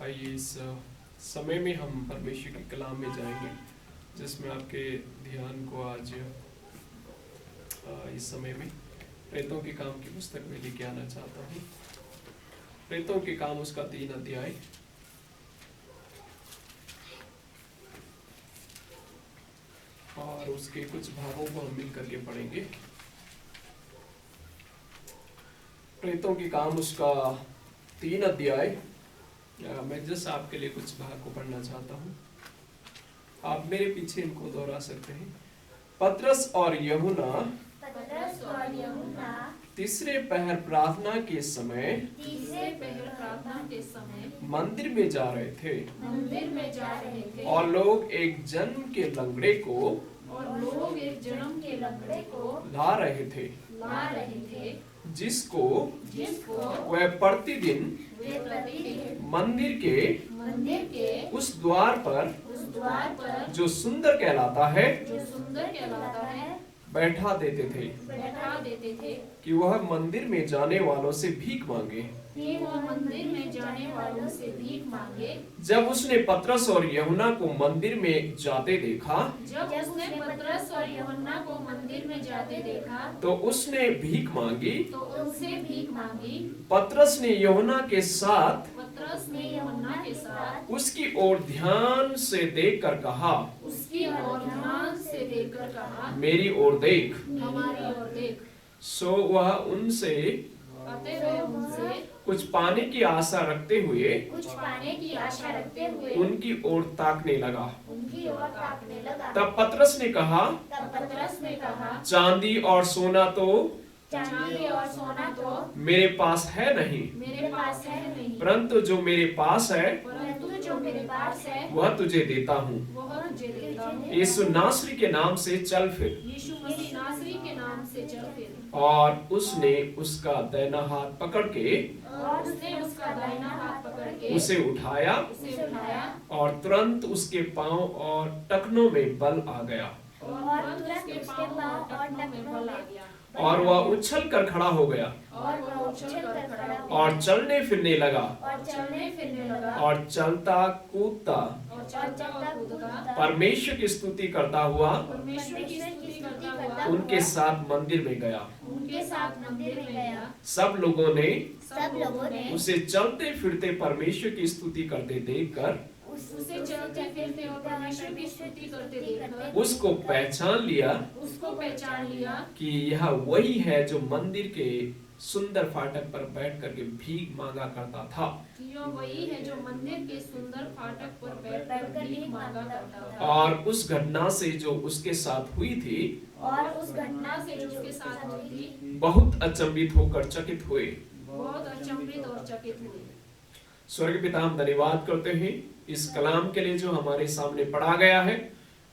आइए इस समय में हम परमेश्वर के कलाम में जाएंगे, जिसमें आपके ध्यान को आज इस समय में प्रेतों के काम की पुस्तक में लेके आना चाहता हूँ। प्रेतों के काम उसका 3 अध्याय और उसके कुछ भागों को हम मिल करके पढ़ेंगे। प्रेतों के काम उसका 3 अध्याय। मैं जस्ट आपके लिए कुछ भाग को पढ़ना चाहता हूँ, आप मेरे पीछे इनको दोहरा सकते हैं। पतरस और यूहन्ना तीसरे पहर प्रार्थना के समय मंदिर में जा रहे थे और लोग एक जन्म के लंगड़े को ला रहे थे जिसको वह प्रतिदिन मंदिर के उस द्वार पर जो सुंदर कहलाता है बैठा देते थे कि वह मंदिर में जाने वालों से भीख मांगे। जब उसने पतरस और यूहन्ना को मंदिर में जाते देखा तो उसने भीख मांगी। पतरस ने यूहन्ना के साथ उसकी ओर ध्यान से देखकर कहा, मेरी ओर देख। सो वह उनसे कुछ पाने की आशा रखते हुए उनकी ओर ताकने लगा। तब पतरस ने कहा, चांदी और सोना तो मेरे पास है नहीं, परंतु जो मेरे पास है वह तुझे देता हूँ। यीशु नासरी के नाम से चल फिर। और उसने उसका दाहिना हाथ पकड़ के उसे उठाया और तुरंत उसके पांव और टखनों में बल आ गया और वह उछल कर खड़ा हो गया और चलने फिरने लगा और चलता कूदता परमेश्वर की स्तुति करता हुआ उनके साथ मंदिर में गया। सब लोगों ने उसे चलते फिरते परमेश्वर की स्तुति करते देखकर उसको पहचान लिया कि यह वही है जो मंदिर के सुंदर फाटक पर बैठ करके भीख मांगा करता था। और उस घटना से जो उसके साथ हुई थी बहुत अचंभित होकर चकित हुए। स्वर्ग पिता, हम धन्यवाद करते हैं इस कलाम के लिए जो हमारे सामने पढ़ा गया है।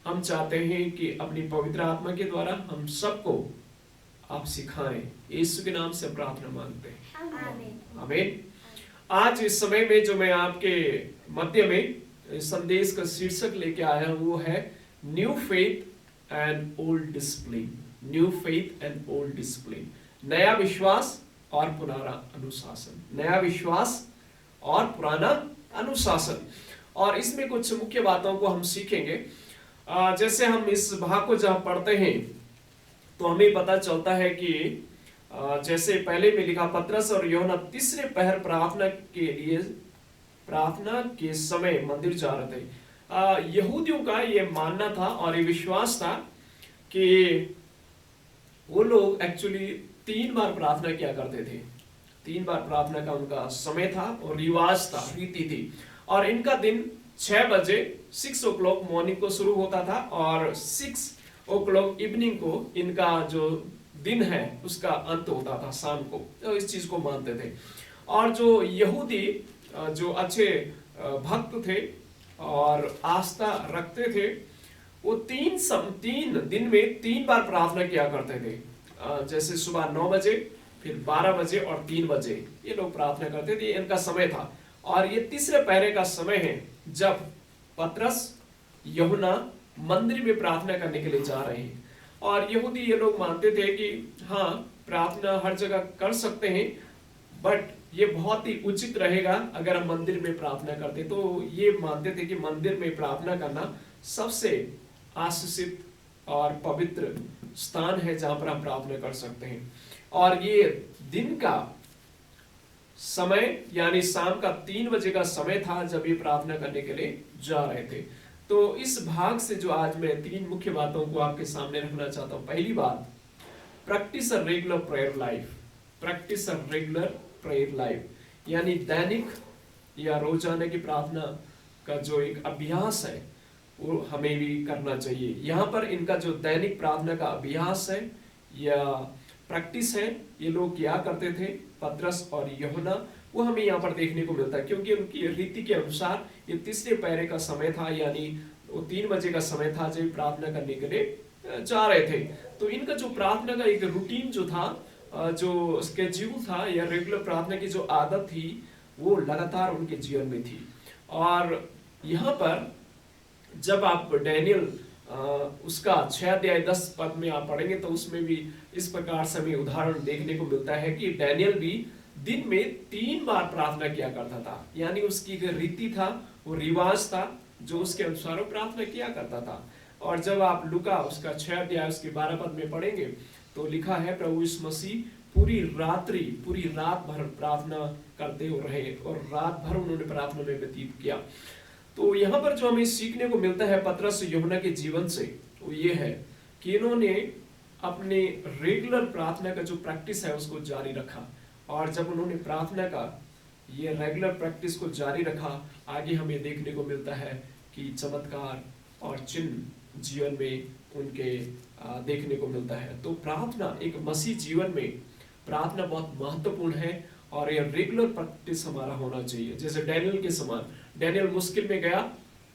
हम चाहते हैं कि अपनी पवित्र आत्मा के द्वारा हम सबको आप सिखाएं। यीशु के नाम से प्रार्थना मांगते हैं, आमीन। आज इस समय में जो मैं आपके मध्य में संदेश का शीर्षक लेके आया हूं वो है new faith and old discipline. New faith and old discipline, नया विश्वास और पुराना अनुशासन। नया विश्वास और पुराना अनुशासन। और इसमें कुछ मुख्य बातों को हम सीखेंगे। जैसे हम इस भाग को जब पढ़ते हैं तो हमें पता चलता है कि जैसे पहले में लिखा, पतरस और यूहन्ना तीसरे पहर प्रार्थना के समय मंदिर जा रहे थे। यहूदियों का ये मानना था और ये विश्वास था कि वो लोग एक्चुअली 3 बार प्रार्थना किया करते थे। 3 बार प्रार्थना का उनका समय था और रिवाज था, रीति थी। और इनका दिन 6 बजे 6 o'clock मॉर्निंग को शुरू होता था और 6 o'clock इवनिंग को इनका जो दिन है उसका अंत होता था, शाम को। तो इस चीज को मानते थे। और जो यहूदी जो अच्छे भक्त थे और आस्था रखते थे वो 3 दिन में 3 बार प्रार्थना किया करते थे। जैसे सुबह 9 बजे, फिर 12 बजे और 3 बजे ये लोग प्रार्थना करते थे। इनका समय था। और ये तीसरे पहरे का समय है जब पतरस यूहन्ना मंदिर में प्रार्थना करने के लिए जा रहे हैं। और यहूदी ये लोग मानते थे कि हाँ, प्रार्थना हर जगह कर सकते हैं, बट ये बहुत ही उचित रहेगा अगर हम मंदिर में प्रार्थना करते। तो ये मानते थे कि मंदिर में प्रार्थना करना सबसे आशीषित और पवित्र स्थान है जहां पर हम प्रार्थना कर सकते हैं। और ये दिन का समय यानी शाम का 3 बजे का समय था जब ये प्रार्थना करने के लिए जा रहे थे। तो इस भाग से जो आज मैं 3 मुख्य बातों को आपके सामने रखना चाहता हूं। पहली बात, practice a regular prayer life. Practice a regular prayer life यानी दैनिक या रोजाना की प्रार्थना का जो एक अभ्यास है वो हमें भी करना चाहिए। यहाँ पर इनका जो दैनिक प्रार्थना का अभ्यास है या प्रैक्टिस है, ये लोग क्या करते थे, पतरस और यूहन्ना, वो हमें यहाँ पर देखने को मिलता है। क्योंकि उनकी रीति के अनुसार ये तीसरे पहरे का समय था, यानी वो 3 बजे का समय था जब प्रार्थना करने के लिए जा रहे थे। तो इनका जो प्रार्थना का एक रूटीन जो था, जो स्केड्यूल था या रेगुलर प्रार्थना की जो आदत थी, वो लगातार उनके जीवन में थी। और यहाँ पर जब आप डैनियल उसका 6 अध्याय 10 पद में आप पढ़ेंगे तो उसमें भी इस प्रकार से हमें उदाहरण देखने को मिलता है कि डैनियल भी दिन में 3 बार प्रार्थना किया करता था। यानी उसकी एक रीति था, वो रिवाज था जो उसके अनुसार वो प्रार्थना किया करता था। और जब आप लूका उसका 6 अध्याय उसके 12 पद में पढ़ेंगे तो लिखा है, प्रभु यीशु मसीह पूरी रात भर प्रार्थना करते रहे और रात भर उन्होंने प्रार्थना में व्यतीत किया। तो यहाँ पर जो हमें सीखने को मिलता है पतरस यूहन्ना के जीवन से, वो ये है कि इन्होंने अपने रेगुलर प्रार्थना का जो प्रैक्टिस है उसको जारी रखा। और जब उन्होंने प्रार्थना का ये रेगुलर प्रैक्टिस को जारी रखा, आगे हमें देखने को मिलता है कि चमत्कार और चिन्ह जीवन में उनके देखने को मिलता है। तो प्रार्थना एक मसीह जीवन में प्रार्थना बहुत महत्वपूर्ण है और ये रेगुलर प्रैक्टिस हमारा होना चाहिए। जैसे डैनियल के समान, डैनियल मुश्किल में गया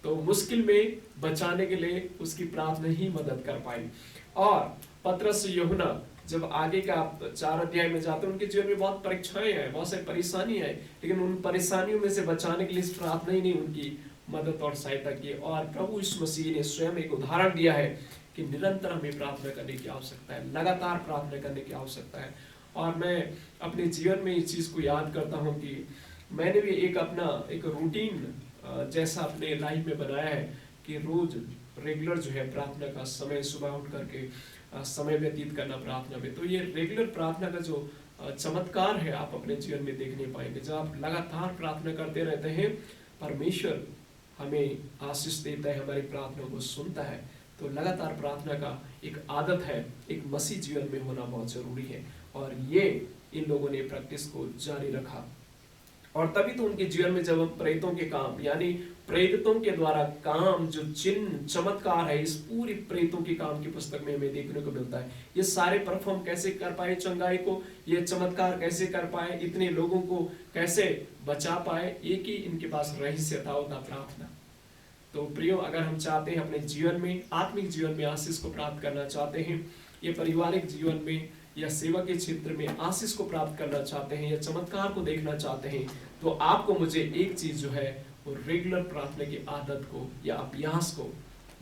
तो मुश्किल में बचाने के लिए उसकी प्रार्थना ही मदद कर पाई। और पतरस यूहन्ना जब आगे का 4 अध्याय में जाते हैं, उनके जीवन में बहुत परीक्षाएं हैं, बहुत सारी परेशानी है, लेकिन उन परेशानियों में से बचाने के लिए इस प्रार्थना ही ने उनकी मदद और सहायता की। और प्रभु यीशु मसीह ने स्वयं एक उदाहरण दिया है कि निरंतर हमें प्रार्थना करने की आवश्यकता है, लगातार प्रार्थना करने की आवश्यकता है। और मैं अपने जीवन में इस चीज को याद करता हूँ कि मैंने भी अपना एक रूटीन जैसा अपने लाइफ में बनाया है कि रोज रेगुलर जो है प्रार्थना का समय, सुबह उठ करके समय व्यतीत करना प्रार्थना में। तो ये रेगुलर प्रार्थना का जो चमत्कार है आप अपने जीवन में देखने पाएंगे। जब आप लगातार प्रार्थना करते रहते हैं, परमेश्वर हमें आशीष देता है, हमारी प्रार्थना को सुनता है। तो लगातार प्रार्थना का एक आदत है, एक मसीह जीवन में होना बहुत जरूरी है। और ये इन लोगों ने प्रैक्टिस को जारी रखा। और तभी तो उनके जीवन में जब हम प्रेरितों के काम यानी प्रेरितों के द्वारा काम, जो चिन्ह चमत्कार है, इस पूरी प्रेरितों के काम की पुस्तक में हमें देखने को मिलता है। ये सारे परफॉर्म कैसे कर पाए चंगाई को, ये चमत्कार कैसे कर पाए, इतने लोगों को कैसे बचा पाए, एक ही इनके पास रहस्य था, वो था प्रार्थना। तो प्रियो, अगर हम चाहते हैं अपने जीवन में, आत्मिक जीवन में आशीष को प्राप्त करना चाहते हैं, ये पारिवारिक जीवन में या सेवा के क्षेत्र में आशीष को प्राप्त करना चाहते हैं या चमत्कार को देखना चाहते हैं, तो आपको मुझे एक चीज जो है वो रेगुलर प्रार्थना की आदत को या अभ्यास को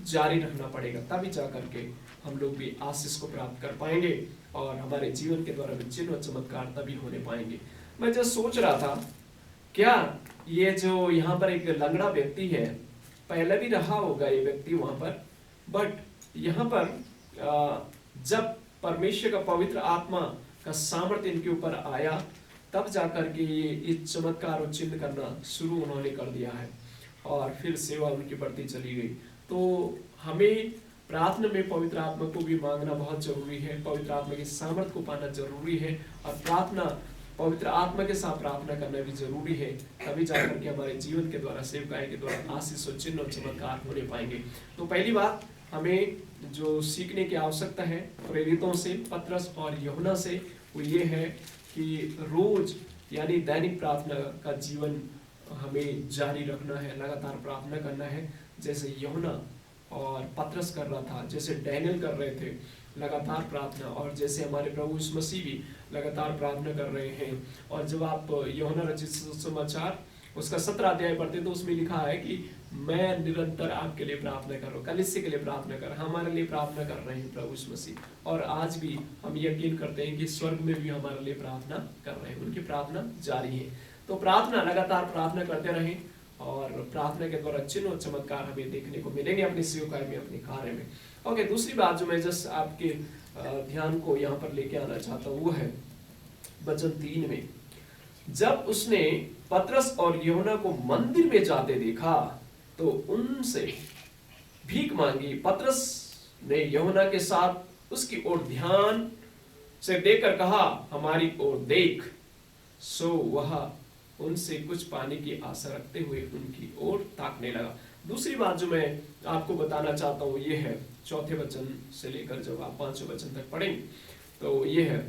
जारी रखना पड़ेगा। तभी जाकर के हम लोग भी आशीष को प्राप्त कर पाएंगे और हमारे जीवन के द्वारा भी चिन्ह और चमत्कार तभी होने पाएंगे। मैं जब सोच रहा था, क्या ये जो यहाँ पर एक लंगड़ा व्यक्ति है, पहले भी रहा होगा ये व्यक्ति वहां पर, बट यहाँ पर जब परमेश्वर का पवित्र आत्मा का सामर्थ्य इनके ऊपर आया, तब जाकर के ये चमत्कार और चिन्ह करना शुरू उन्होंने कर दिया है और फिर सेवा उनकी बढ़ती चली गई। तो हमें प्रार्थना में पवित्र आत्मा को भी मांगना बहुत जरूरी है, पवित्र आत्मा की सामर्थ्य को पाना जरूरी है और प्रार्थना पवित्र आत्मा के साथ प्रार्थना करना भी जरूरी है। तभी जाकर के हमारे जीवन के द्वारा, सेवकाई के द्वारा आशीष और चिन्ह और चमत्कार होने पाएंगे। तो पहली बात हमें जो सीखने की आवश्यकता है प्रेरितों से, पतरस और यूहन्ना से, वो ये है कि रोज यानी दैनिक प्रार्थना का जीवन हमें जारी रखना है, लगातार प्रार्थना करना है, जैसे यूहन्ना और पतरस कर रहा था, जैसे डैनियल कर रहे थे लगातार प्रार्थना, और जैसे हमारे प्रभु यीशु मसीह भी लगातार प्रार्थना कर रहे हैं। और जब आप यूहन्ना रचित सुसमाचार उसका 17 अध्याय पढ़ते तो उसमें लिखा है कि मैं निरंतर आपके लिए प्रार्थना कर रहा हूँ, कलीसिया के लिए प्रार्थना कर, हमारे लिए प्रार्थना कर रहे हैं प्रभु यीशु मसीह। और आज भी हम यकीन करते हैं कि स्वर्ग में भी हमारे लिए प्रार्थना कर रहे हैं, उनकी प्रार्थना जारी है। तो प्रार्थना, लगातार प्रार्थना करते रहें और प्रार्थना के द्वारा चिन्ह और चमत्कार हमें देखने को मिलेंगे अपनी सेवकाई में, अपने कार्य में। ओके, दूसरी बात जो मैं जस्ट आपके ध्यान को यहाँ पर लेके आना चाहता हूँ वो है वचन 3 में, जब उसने पतरस और यूहन्ना को मंदिर में जाते देखा तो उनसे भीख मांगी। पतरस ने यूहन्ना के साथ उसकी ओर ध्यान से देखकर कहा, हमारी ओर देख। सो वह उनसे कुछ पाने की आशा रखते हुए उनकी ओर ताकने लगा। दूसरी बात जो मैं आपको बताना चाहता हूँ ये है, चौथे वचन से लेकर जब आप 5वें वचन तक पढ़ेंगे तो ये है,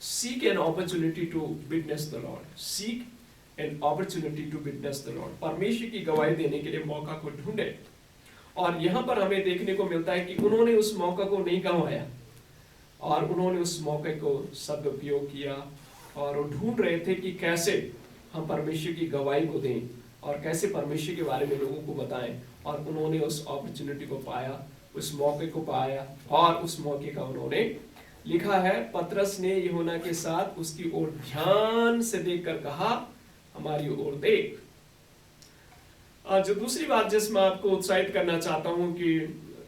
seek an opportunity to witness the Lord, seek an opportunity to witness the Lord। परमेश्वर की गवाही देने के लिए मौका को ढूंढे। और यहाँ पर हमें देखने को मिलता है कि उन्होंने उस मौका को नहीं गंवाया और उन्होंने उस मौके को सदुपयोग किया और वो ढूंढ रहे थे कि कैसे हम परमेश्वर की गवाही को दें और कैसे परमेश्वर के बारे में लोगों को बताएं। और उन्होंने उस अपॉर्चुनिटी को पाया, उस मौके को पाया और उस मौके का उन्होंने, लिखा है, पतरस ने यूहन्ना के साथ उसकी ओर ध्यान से देखकर कहा, हमारी ओर देख। जो दूसरी बात जिसमें आपको उत्साहित करना चाहता हूं कि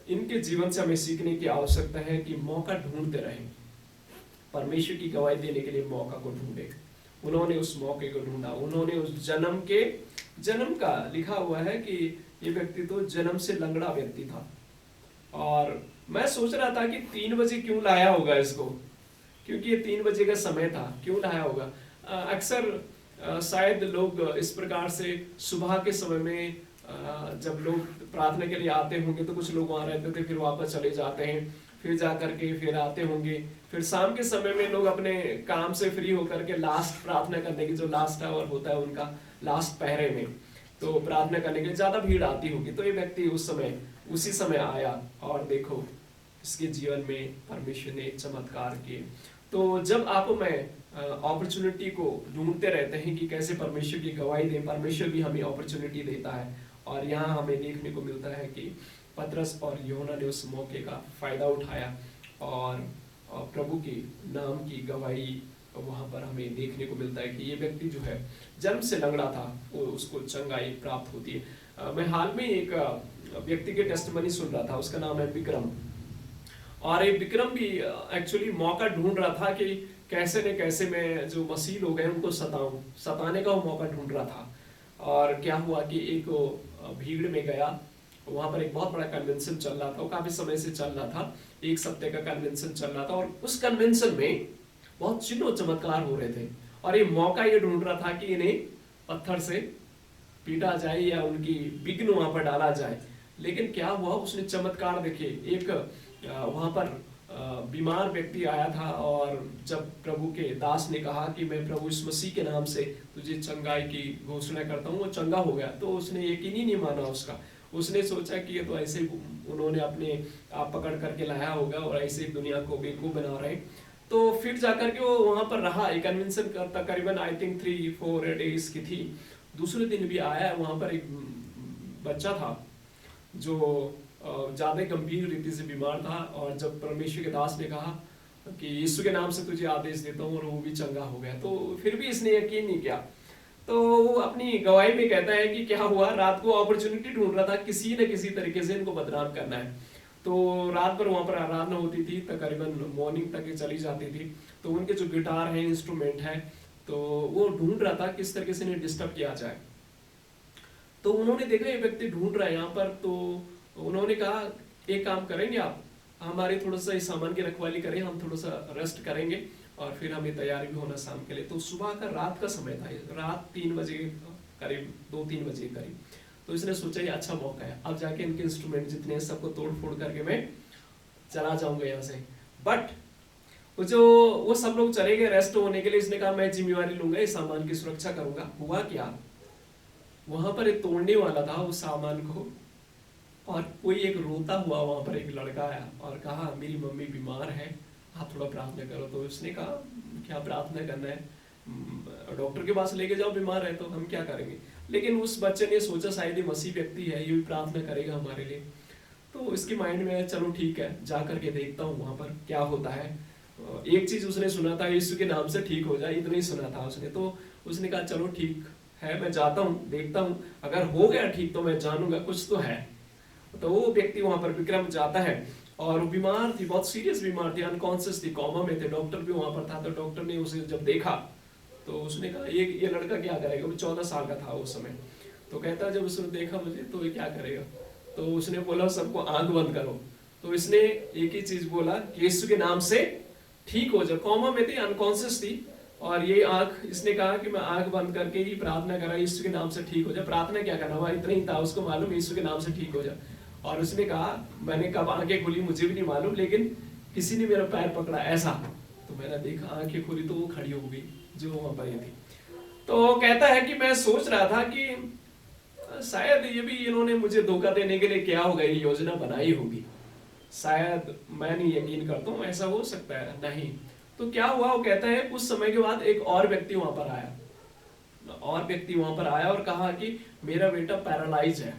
इनके जीवन से हमें सीखने की आवश्यकता है कि मौका ढूंढते रहें, परमेश्वर की गवाही देने के लिए मौका को ढूंढे। उन्होंने उस मौके को ढूंढा, उन्होंने उस जन्म का, लिखा हुआ है कि ये व्यक्ति तो जन्म से लंगड़ा व्यक्ति था। और मैं सोच रहा था कि 3 बजे क्यों लाया होगा इसको, क्योंकि ये 3 बजे का समय था, क्यों लाया होगा। अक्सर शायद लोग इस प्रकार से सुबह के समय में जब लोग प्रार्थना के लिए आते होंगे तो कुछ लोग वहां रहते थे, फिर वापस चले जाते हैं, फिर जा करके फिर आते होंगे, फिर शाम के समय में लोग अपने काम से फ्री होकर के लास्ट प्रार्थना करने की, जो लास्ट आवर होता है उनका, लास्ट पहरे में तो प्रार्थना करने के लिए ज्यादा भीड़ आती होगी। तो ये व्यक्ति उसी समय आया और देखो इसके जीवन में परमेश्वर ने चमत्कार किए। तो जब आप मैं अपॉर्चुनिटी को ढूंढते रहते हैं कि कैसे परमेश्वर की गवाही दें, परमेश्वर भी हमें अपॉर्चुनिटी देता है। और यहाँ हमें देखने को मिलता है कि पतरस और यूहन्ना ने उस मौके का फायदा उठाया और प्रभु के नाम की गवाही वहां पर हमें देखने को मिलता है कि ये व्यक्ति जो है जन्म से लंगड़ा था, वो उसको चंगाई प्राप्त होती है। मैं हाल में एक व्यक्ति के टेस्टिमनी सुन रहा था, उसका नाम है विक्रम। और ये विक्रम भी एक्चुअली मौका ढूंढ रहा था कि कैसे न कैसे मैं जो मसीह लोग हैं उनको सताने का वो मौका ढूंढ रहा था। और क्या हुआ कि एक भीड़ में गया, वहां पर एक बहुत बड़ा कन्वेंशन चल रहा था, वो काफी समय से चल रहा था, 1 सप्ताह का कन्वेंशन चल रहा था। और उस कन्वेंशन में बहुत चिन्ह और चमत्कार हो रहे थे और ये मौका ये ढूंढ रहा था कि इन्हें पत्थर से पीटा जाए या उनकी विघ्न वहां पर डाला जाए। लेकिन क्या हुआ, उसने चमत्कार देखे। एक वहां पर बीमार व्यक्ति आया था और जब प्रभु के दास ने कहा कि मैं प्रभु यीशु मसीह के नाम से तुझे चंगाई की घोषणा करता हूँ, वो चंगा हो गया। तो उसने यकीन ही नहीं माना उसका, उसने सोचा कि ये तो ऐसे उन्होंने अपने आप पकड़ करके लाया होगा और ऐसे दुनिया को बेवकूफ बना रहे। तो फिर जाकर के वो वहां पर रहा, एक कन्वेंशन तकरीबन आई थिंक 3-4 डेज की थी। दूसरे दिन भी आया, वहां पर एक बच्चा था जो ज्यादा गंभीर रीति से बीमार था। और जब परमेश्वर के दास ने कहा कि यीशु के नाम से तुझे आदेश देता हूँ, और वो भी चंगा हो गया। तो फिर भी इसने यकीन नहीं किया। तो वो अपनी गवाही में कहता है कि क्या हुआ, रात को अपॉर्चुनिटी ढूंढ रहा था किसी न किसी तरीके से इनको बदनाम करना है। तो रात भर वहां पर आराधना होती थी, तकरीबन मॉर्निंग तक चली जाती थी। तो उनके जो गिटार है, इंस्ट्रूमेंट है, तो वो ढूंढ रहा था किस तरीके से इन्हें डिस्टर्ब किया जाए। तो उन्होंने देखा ये व्यक्ति ढूंढ रहा है यहाँ पर। तो उन्होंने कहा एक काम करेंगे, आप हमारे थोड़ा सा इस सामान की रखवाली करें, हम थोड़ा सा रेस्ट करेंगे और फिर हमें तैयारी भी होना शाम के लिए। तो सुबह का, रात का समय था, रात 3 बजे करीब, 2-3 बजे करीब। तो इसने सोचा ये अच्छा मौका है, अब जाके इनके इंस्ट्रूमेंट जितने सबको तोड़ फोड़ करके मैं चला जाऊंगा यहाँ से। बट वो सब लोग चले गए रेस्ट होने के लिए। इसने कहा मैं जिम्मेवारी लूंगा, इस सामान की सुरक्षा करूंगा। हुआ क्या, वहां पर एक तोड़ने वाला था उस सामान को, और कोई एक रोता हुआ वहां पर एक लड़का आया और कहा मेरी मम्मी बीमार है, आप थोड़ा प्रार्थना करो। तो उसने कहा क्या प्रार्थना करना है, डॉक्टर के पास लेके जाओ, बीमार है तो हम क्या करेंगे। लेकिन उस बच्चे ने सोचा शायद ये मसीह व्यक्ति है, ये भी प्रार्थना करेगा हमारे लिए। तो इसके माइंड में है चलो ठीक है, जा करके देखता हूँ वहां पर क्या होता है। एक चीज उसने सुना था, यीशु के नाम से ठीक हो जाए, इतना ही सुना था उसने। तो उसने कहा चलो ठीक है, मैं जाता हूँ, देखता हूँ, अगर हो गया ठीक तो मैं जानूंगा कुछ तो है। तो वो व्यक्ति वहां पर विक्रम जाता है, और वो बीमार थी, बहुत सीरियस बीमार थी, अनकॉन्शियस थी, कोमा में थे। डॉक्टर भी वहां पर था। तो डॉक्टर ने उसे जब देखा तो उसने कहा ये लड़का क्या करेगा। वो 14 साल का था उस समय। तो कहता जब उसने देखा मुझे तो ये क्या करेगा। तो उसने बोला सबको आंख बंद करो। तो इसने एक ही चीज बोला कि यीशु के नाम से ठीक हो जाए। कोमा में थी, अनकॉन्शियस थी, और ये आंख, इसने कहा कि मैं आंख बंद करके ही प्रार्थना करा, यीशु के नाम से ठीक हो जाए। प्रार्थना क्या करना हुआ, इतना ही था उसको मालूम, यीशु के नाम से ठीक हो जाए। और उसने कहा मैंने कब आंखें खुली मुझे भी नहीं मालूम, लेकिन किसी ने मेरा पैर पकड़ा ऐसा। तो मैंने देखा आंखें खुली तो वो खड़ी हो गई जो वहां पर थी। तो कहता है कि मैं सोच रहा था कि शायद ये भी इन्होंने मुझे धोखा देने के लिए क्या होगा, ये योजना बनाई होगी। शायद मैं नहीं यकीन करता हूँ, ऐसा हो सकता है नहीं। तो क्या हुआ, वो कहता है कुछ समय के बाद एक और व्यक्ति वहां पर आया और कहा कि मेरा बेटा पैरालाइज है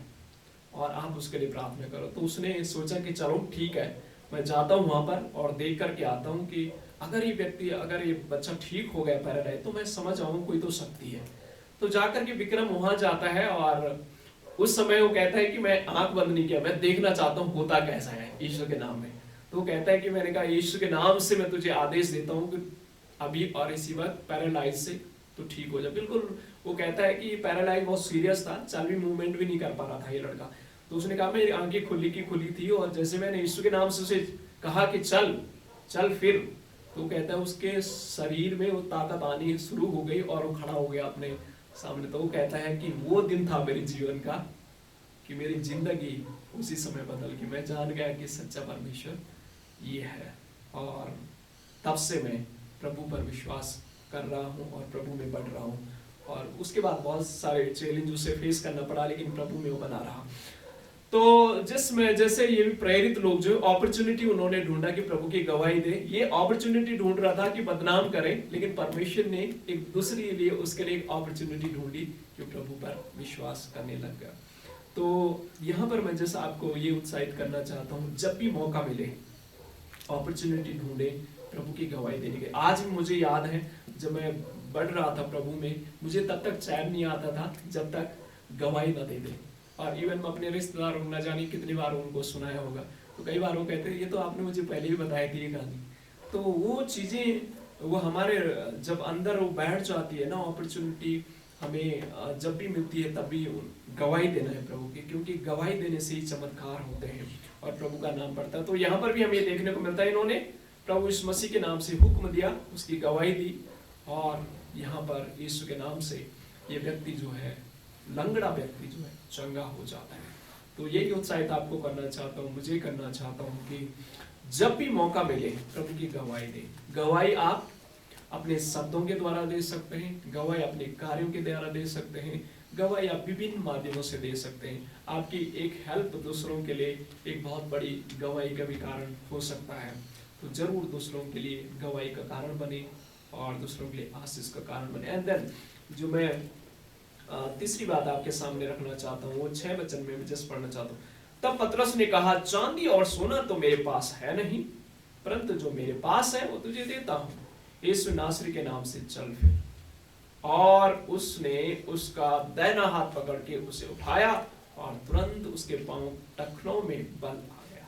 और आप उसके लिए प्रार्थना करो। तो उसने सोचा कि चलो ठीक है, मैं जाता हूँ वहां पर और देख करके आता हूँ कि अगर ये बच्चा ठीक हो गया पैरालाइज, तो मैं समझ आऊँ कोई तो शक्ति है। तो जाकर के विक्रम वहां जाता है, और उस समय वो कहता है कि मैं आंख बंद नहीं किया, मैं देखना चाहता हूँ होता कैसा है ईश्वर के नाम में। तो कहता है कि मैंने कहा ईश्वर के नाम से मैं तुझे आदेश देता हूँ कि अभी और इसी वक्त पैरालाइज से तो ठीक हो जाए। बिल्कुल वो कहता है कि पैरालाइज बहुत सीरियस था, चल भी मूवमेंट भी नहीं कर पा रहा था ये लड़का। तो उसने कहा मेरी आंखें खुली की खुली थी, और जैसे मैंने यीशु के नाम से उसे कहा कि चल चल फिर, तो कहता है उसके शरीर में वो ताकत आनी शुरू हो गई और वो खड़ा हो गया अपने सामने। तो वो कहता है कि वो दिन था मेरे जीवन का कि मेरी जिंदगी उसी समय बदल गई। मैं जान गया कि सच्चा परमेश्वर ये है, और तब से मैं प्रभु पर विश्वास कर रहा हूँ और प्रभु में बढ़ रहा हूँ। और उसके बाद बहुत सारे चैलेंज उसे फेस करना पड़ा, लेकिन प्रभु में वो बना रहा। तो जिसमें जैसे ये भी प्रेरित लोग जो अपॉर्चुनिटी उन्होंने ढूंढा कि प्रभु की गवाही दे, ये अपॉर्चुनिटी ढूंढ रहा था कि बदनाम करे, लेकिन परमेश्वर ने एक दूसरी लिए उसके लिए एक अपॉर्चुनिटी ढूंढी कि प्रभु पर विश्वास करने लग गया। तो यहाँ पर मैं जैसा आपको ये उत्साहित करना चाहता हूँ, जब भी मौका मिले अपॉर्चुनिटी ढूंढे प्रभु की गवाही देने के। आज भी मुझे याद है जब मैं बढ़ रहा था प्रभु में, मुझे तब तक चैन नहीं आता था जब तक गवाही न दे दे। और इवन मैं अपने रिश्तेदारों को न जाने कितनी बार उनको सुनाया होगा, तो कई बार वो कहते हैं ये तो आपने मुझे पहले भी बताई थी ये कहानी। तो वो चीजें वो हमारे जब अंदर वो बैठ जाती है ना, अपॉर्चुनिटी हमें जब भी मिलती है तब भी गवाही देना है प्रभु की, क्योंकि गवाही देने से ही चमत्कार होते हैं और प्रभु का नाम बढ़ता है। तो यहाँ पर भी हमें देखने को मिलता है, इन्होंने प्रभु यीशु मसीह के नाम से हुक्म दिया, उसकी गवाही दी, और यहाँ पर यीशु के नाम से ये व्यक्ति जो है, लंगड़ा व्यक्ति जो है, चंगा हो जाता है। तो यही उत्साहित आपको करना चाहता हूँ, मुझे करना चाहता हूँ कि जब भी मौका मिले प्रभु की गवाही दे। गवाही आप अपने शब्दों के द्वारा दे सकते हैं, गवाही अपने कार्यों के द्वारा दे सकते हैं, गवाही आप विभिन्न माध्यमों से दे सकते हैं। आपकी एक हेल्प दूसरों के लिए एक बहुत बड़ी गवाही का भी कारण हो सकता है। तो जरूर दूसरों के लिए गवाही का कारण बने और दूसरों के लिए आशीष का कारण बने। एंड देन जो मैं तीसरी बात आपके सामने रखना चाहता हूँ, वो 6 वचन में जस्ट पढ़ना चाहता हूँ। तब पतरस ने कहा, चांदी और सोना तो मेरे पास है नहीं, परंतु जो मेरे पास है वो तुझे देता हूँ। यीशु नासरी के नाम से चल फिर। और उसने उसका दाहिना हाथ पकड़ के उसे उठाया और तुरंत उसके पांव टखनों में बल आ गया।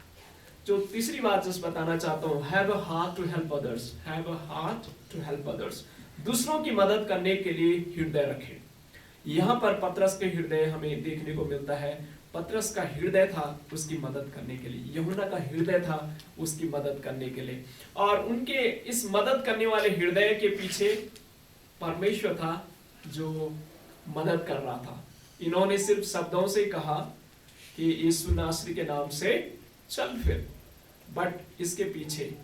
जो तीसरी बात जिस बताना चाहता हूँ, have a heart to help others, have a heart to help others. दूसरों की मदद करने के लिए हृदय रखें। यहाँ पर पतरस के हृदय हमें देखने को मिलता है। पतरस का हृदय था उसकी मदद करने के लिए, यूहन्ना का हृदय था उसकी मदद करने के लिए, और उनके इस मदद करने वाले हृदय के पीछे परमेश्वर था जो मदद कर रहा था। इन्होंने सिर्फ शब्दों से कहा कि यीशु नासरी के नाम से चल फिर, बट इसके पीछे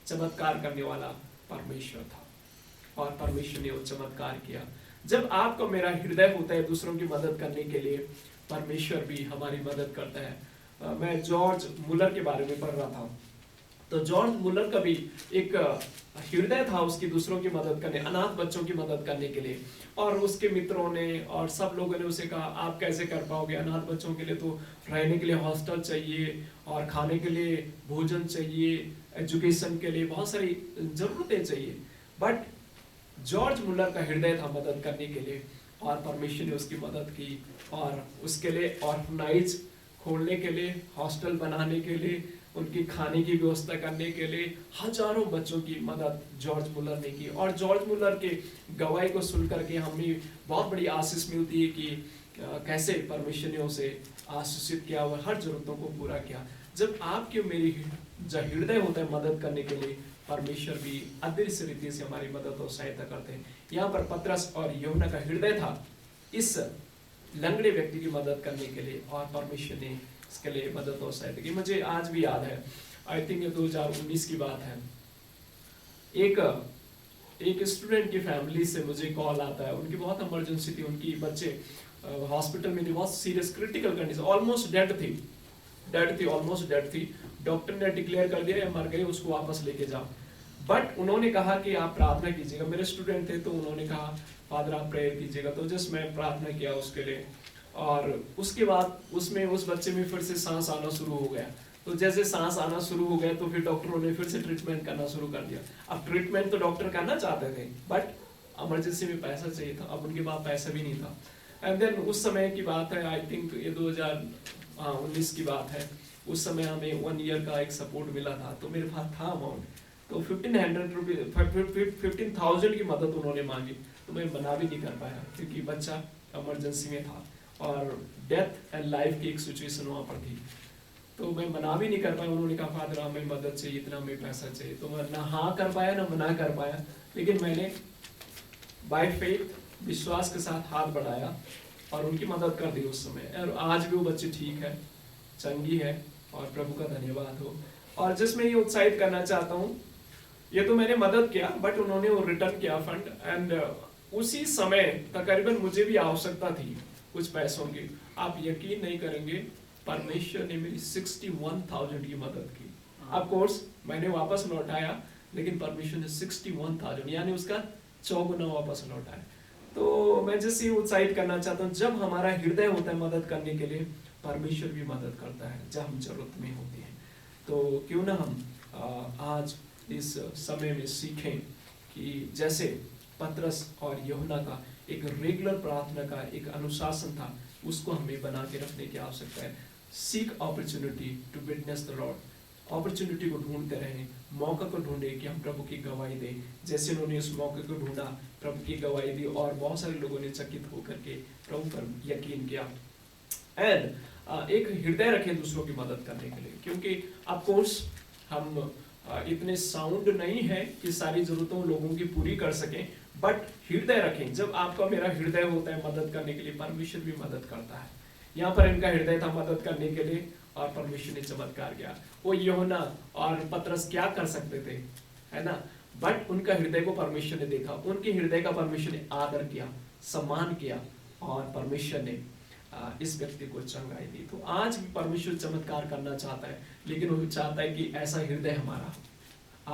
चमत्कार करने वाला परमेश्वर था, और परमेश्वर ने वो चमत्कार किया। जब आपका मेरा हृदय होता है दूसरों की मदद करने के लिए, परमेश्वर भी हमारी मदद करता है। मैं जॉर्ज मुलर के बारे में पढ़ रहा था, तो जॉर्ज मुलर का भी एक हृदय था उसकी दूसरों की मदद करने, अनाथ बच्चों की मदद करने के लिए। और उसके मित्रों ने और सब लोगों ने उसे कहा आप कैसे कर पाओगे, अनाथ बच्चों के लिए तो रहने के लिए हॉस्टल चाहिए और खाने के लिए भोजन चाहिए, एजुकेशन के लिए बहुत सारी जरूरतें चाहिए। बट जॉर्ज मुलर का हृदय था मदद करने के लिए, और परमेश्वर ने उसकी मदद की और उसके लिए ऑर्फनाइज खोलने के लिए, हॉस्टल बनाने के लिए, उनकी खाने की व्यवस्था करने के लिए हजारों बच्चों की मदद जॉर्ज मुलर ने की। और जॉर्ज मुलर के गवाही को सुन करके हमें बहुत बड़ी आशीष मिलती है कि कैसे परमेश्वर ने उसे आशीषित किया और हर जरूरतों को पूरा किया। जब आपके मेरी जो हृदय होता है मदद करने के लिए, परमेश्वर भी अदृश्य रीति से हमारी मदद और सहायता करते हैं। यहाँ पर पतरस और यूहन्ना का हृदय था इस लंगड़े व्यक्ति की मदद करने के लिए, और परमेश्वर ने इसके लिए मदद और सहायता की। मुझे आज भी याद है, आई थिंक ये 2019 की बात है, एक स्टूडेंट की फैमिली से मुझे कॉल आता है। उनकी बहुत इमरजेंसी थी, उनकी बच्चे हॉस्पिटल में थी, बहुत serious critical condition, almost dead थी, ऑलमोस्ट डेड थी। डॉक्टर ने डिक्लेयर कर दिया ये मर गई, उसको वापस लेके जाओ। बट उन्होंने कहा कि आप प्रार्थना कीजिएगा। मेरे स्टूडेंट थे तो उन्होंने कहा फादर आप प्रेयर कीजिएगा, तो जस्ट मैं प्रार्थना किया उसके लिए। और उसके बाद उसमें उस बच्चे में फिर से सांस आना शुरू हो गया। तो जैसे सांस आना शुरू हो गया तो फिर डॉक्टरों ने फिर से ट्रीटमेंट करना शुरू कर दिया। अब ट्रीटमेंट तो डॉक्टर करना चाहते थे, बट इमरजेंसी में पैसा चाहिए था, अब उनके पास पैसा भी नहीं था। एंड देन उस समय की बात है, आई थिंक ये 2019 की बात है। उस समय हमें 1 ईयर का एक सपोर्ट मिला था, तो मेरे पास था अमाउंट, तो 1500 रुपीज 15,000 की मदद उन्होंने मांगी। तो मैं मना भी नहीं कर पाया क्योंकि बच्चा इमरजेंसी में था और डेथ एंड लाइफ की एक सिचुएशन वहाँ पर थी। तो मैं मना भी नहीं कर पाया। उन्होंने कहा फादर हमें मदद चाहिए, इतना हमें पैसा चाहिए। तो मैं ना हाँ कर पाया ना मना कर पाया, लेकिन मैंने बाय फेथ विश्वास के साथ हाथ बढ़ाया और उनकी मदद कर दी उस समय। और आज भी वो बच्चे ठीक है, चंगी है, और प्रभु का धन्यवाद हो। और जिसमें ये उत्साहित करना चाहता हूँ, ये तो मैंने मदद किया, बट उन्होंने वो रिटर्न किया फंड। एंड उसी समय तकरीबन मुझे भी आवश्यकता थी कुछ पैसों की। आप यकीन नहीं करेंगे, परमेश्वर ने मेरी 61,000 की मदद की। ऑफ कोर्स मैंने वापस लौटाया, लेकिन परमेश्वर ने 61,000 यानी उसका 4 गुना वापस लौटाया। तो मैं जिससे उत्साहित करना चाहता हूँ, जब हमारा हृदय होता है मदद करने के लिए, परमेश्वर भी मदद करता है जब हम जरूरत में होते हैं। तो क्यों ना हम आज इस समय में सीखें कि जैसे पतरस और यूहन्ना का एक रेगुलर प्रार्थना का एक अनुशासन था, उसको हमें बना के रखने की आवश्यकता है। Seek opportunity to witness the Lord, opportunity को ढूंढते रहें, मौका को ढूंढे कि हम प्रभु की गवाही दें। जैसे उन्होंने इस मौके को ढूंढा, प्रभु की गवाही दी, और बहुत सारे लोगों ने चकित होकर के प्रभु पर यकीन किया। एंड एक हृदय रखें दूसरों की मदद करने के लिए, क्योंकि ऑफ कोर्स हम इतने साउंड नहीं है कि सारी जरूरतों लोगों की पूरी कर सकें, बट हृदय रखें। जब आपका मेरा हृदय होता है मदद करने के लिए, परमेश्वर भी मदद करता है। यहाँ पर इनका हृदय था मदद करने के लिए, और परमेश्वर ने चमत्कार किया। वो यूहन्ना और पतरस क्या कर सकते थे, है ना, बट उनका हृदय को परमेश्वर ने देखा, उनके हृदय का परमेश्वर ने आदर किया, सम्मान किया, और परमेश्वर ने इस व्यक्ति को चंगाई दी। तो आज भी परमेश्वर चमत्कार करना चाहता है, लेकिन वो चाहता है कि ऐसा हृदय हमारा।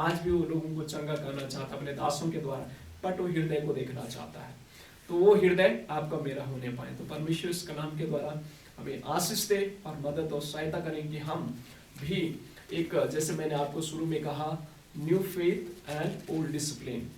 आज भी वो लोगों को चंगा करना चाहता है अपने दासों के द्वारा, बट वो हृदय को देखना चाहता है। तो वो हृदय आपका मेरा होने पाए। तो परमेश्वर इस कलाम के द्वारा हमें आशीष दे और मदद और सहायता करें कि हम भी एक, जैसे मैंने आपको शुरू में कहा, new faith and old discipline,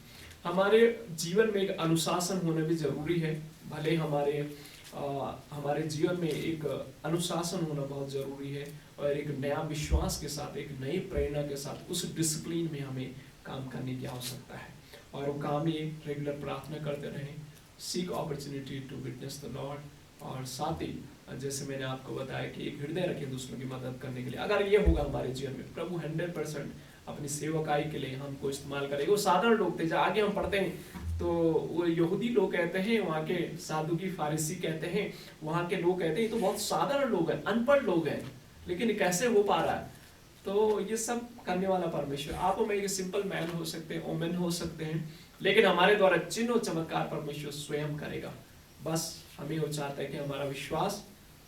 हमारे जीवन में एक अनुशासन होना भी जरूरी है। भले हमारे जीवन में एक अनुशासन होना बहुत जरूरी है, और एक नया विश्वास के साथ, एक नई प्रेरणा के साथ उस डिसिप्लिन में हमें काम करने की आवश्यकता है। और वो काम ये रेगुलर प्रार्थना करते रहें, seek opportunity to witness the Lord, और साथ ही जैसे मैंने आपको बताया कि एक हृदय रखें दूसरों की मदद करने के लिए। अगर ये होगा हमारे जीवन में, प्रभु 100% अपनी सेवकाई के लिए हमको इस्तेमाल करेगा। वो साधारण लोग थे, जब आगे हम पढ़ते हैं तो वो यहूदी लोग कहते हैं, वहाँ के सादुकी फारिसी कहते हैं, वहाँ के लोग कहते हैं ये तो बहुत साधारण लोग हैं, अनपढ़ लोग हैं, लेकिन कैसे हो पा रहा है। तो ये सब करने वाला परमेश्वर, आप और मैं एक सिंपल मैन हो सकते हैं, ओमेन हो सकते हैं, लेकिन हमारे द्वारा चिन्ह और चमत्कार परमेश्वर स्वयं करेगा। बस हमें वो चाहता है कि हमारा विश्वास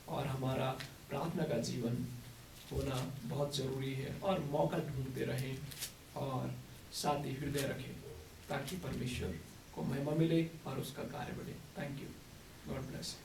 और हमारा प्रार्थना का जीवन होना बहुत ज़रूरी है, और मौका ढूंढते रहें और साथ ही हृदय रखें ताकि परमेश्वर को महिमा मिले और उसका कार्य बढ़े। Thank you. God bless.